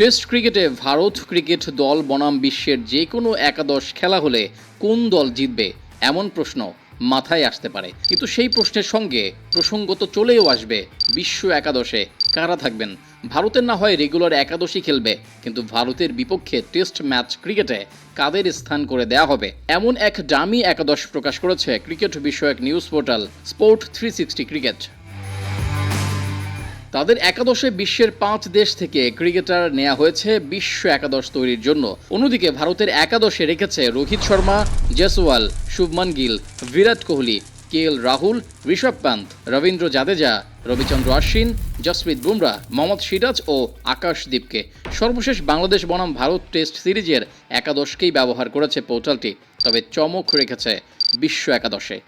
Test ক্রিকেটে Bharat cricket দল বনাম বিশ্বের যে কোনো একাদশ খেলা হলে কোন দল জিতবে এমন প্রশ্ন মাথায় আসতে পারে, কিন্তু সেই প্রশ্নের সঙ্গে প্রসঙ্গত চলেও আসবে বিশ্ব একাদশে কারা থাকবেন। ভারতের না হয় রেগুলার একাদশই খেলবে, কিন্তু ভারতের বিপক্ষে টেস্ট ম্যাচ ক্রিকেটে কাদের স্থান করে দেয়া হবে এমন এক ডামি একাদশ প্রকাশ করেছে ক্রিকেট বিষয়ক নিউজ পোর্টাল স্পোর্ট 360 ক্রিকেট। তাদের একাদশে বিশ্বের 5 দেশ থেকে ক্রিকেটার নেওয়া হয়েছে বিশ্ব একাদশ তৈরির জন্য। অন্যদিকে ভারতের একাদশে রেখেছে রোহিত শর্মা, জয়সওয়াল, শুভমান গিল, বিরাট কোহলি, কেএল রাহুল, ঋষভ পান্ত, রবীন্দ্র জাদেজা, রবিচন্দ্র অশ্বিন, জসপ্রীত বুমরা, মোহাম্মদ সিরাজ ও আকাশদীপকে। সর্বশেষ বাংলাদেশ বনাম ভারত টেস্ট সিরিজের একাদশকেই ব্যবহার করেছে পোর্টালটি, তবে চমক রেখেছে বিশ্ব একাদশে।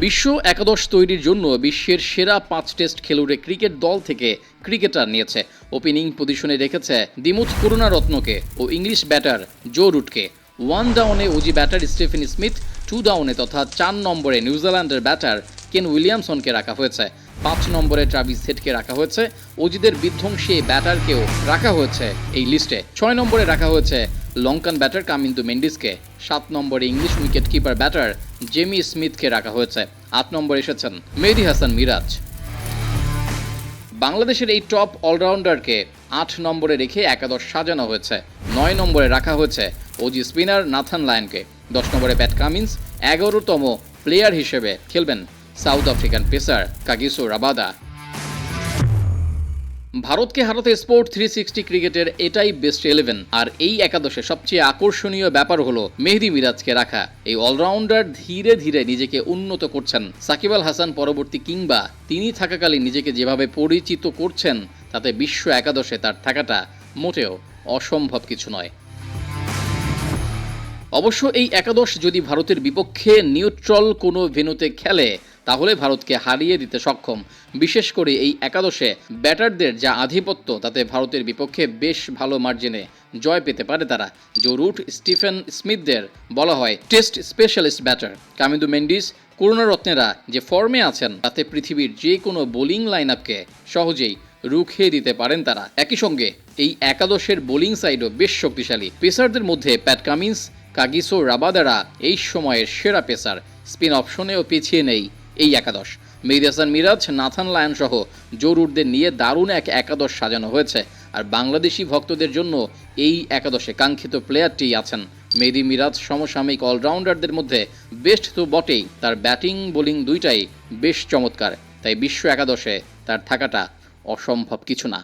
বিশ্ব একাদশ তৈরির জন্য বিশ্বের সেরা 5 টেস্ট খেলুড়ে ক্রিকেট দল থেকে ক্রিকেটার নিয়েছে। ওপেনিং পজিশনে রেখেছে দিমুথ করুণারত্নকে ও ইংলিশ ব্যাটার জো রুটকে। 1 ডাউনে অজি ব্যাটার স্টিফেন স্মিথ, 2 ডাউনে তথা 4 নম্বরে নিউজিল্যান্ডের ব্যাটার কেন উইলিয়ামসনকে রাখা হয়েছে। 5 নম্বরে ট্রাভিস হেডকে রাখা হয়েছে। অজিদের বিধ্বংসী ব্যাটারকেও রাখা হয়েছে এই লিস্টে। 6 নম্বরে রাখা হয়েছে লঙ্কান ব্যাটার কামিন্দু মেন্ডিসকে। 7 নম্বরে English wicket keeper batter Jamie স্মিথকে রাখা হয়েছে। 8 নম্বরে এসেছেন মেহেদী হাসান মিরাজ। বাংলাদেশের এই টপ অলরাউন্ডারকে 8 নম্বরে রেখে একাদশ সাজানো হয়েছে। 9 নম্বরে রাখা হয়েছে ওজি স্পিনার নাথান লায়নকে। 10 নম্বরে প্যাট কামিন্স। 11তম প্লেয়ার হিসেবে খেলবেন south African pacer Kagiso Rabada. ভারতকে হারাতে স্পোর্ট 360 ক্রিকেটের এটাই বেস্ট 11, আর এই একাদশে সবচেয়ে আকর্ষণীয় ব্যাপার হলো মেহেদী মিরাজকে রাখা। এই অলরাউন্ডার ধীরে ধীরে নিজেকে উন্নত করছেন। সাকিব আল হাসান পরবর্তী কিংবা তিনি থাকাকালীন নিজেকে যেভাবে পরিচিত করছেন, তাতে বিশ্ব একাদশে তার থাকাটা মোটেও অসম্ভব কিছু নয়। অবশ্য এই একাদশ যদি ভারতের বিপক্ষে নিউট্রাল কোনো ভেন্যুতে খেলে, তাহলে ভারতকে হারিয়ে দিতে সক্ষম। বিশেষ করে এই একাদশে ব্যাটারদের যা আধিপত্য, তাতে ভারতের বিপক্ষে বেশ ভালো মার্জিনে জয় পেতে পারে তারা। জো রুট, স্টিফেন স্মিথদের বলা হয় test specialist batter. Kamindu Mendis, করুণারত্নেরা যে ফর্মে আছেন, তাতে পৃথিবীর যে কোনো বোলিং লাইন আপকে সহজেই রুখে দিতে পারেন তারা। একই সঙ্গে এই একাদশের বোলিং সাইডও বেশ শক্তিশালী। পেসারদের মধ্যে প্যাট কামিন্স, কাগিসো রাবাদারা এই সময়ের সেরা পেসার। স্পিন অপশনেও পিছিয়ে নেই এই একাদশ। মেহেদী হাসান মিরাজ, নাথান লায়ন সহ জো রুটদের নিয়ে দারুণ এক একাদশ সাজানো হয়েছে। আর বাংলাদেশি ভক্তদের জন্য এই একাদশে কাঙ্ক্ষিত প্লেয়ারটি আছেন মেহেদী মিরাজ। সমসাময়িক অলরাউন্ডারদের মধ্যে বেস্ট তো বটেই, তার ব্যাটিং বোলিং দুইটাই বেশ চমৎকার। তাই বিশ্ব একাদশে তার থাকাটা অসম্ভব কিছু না।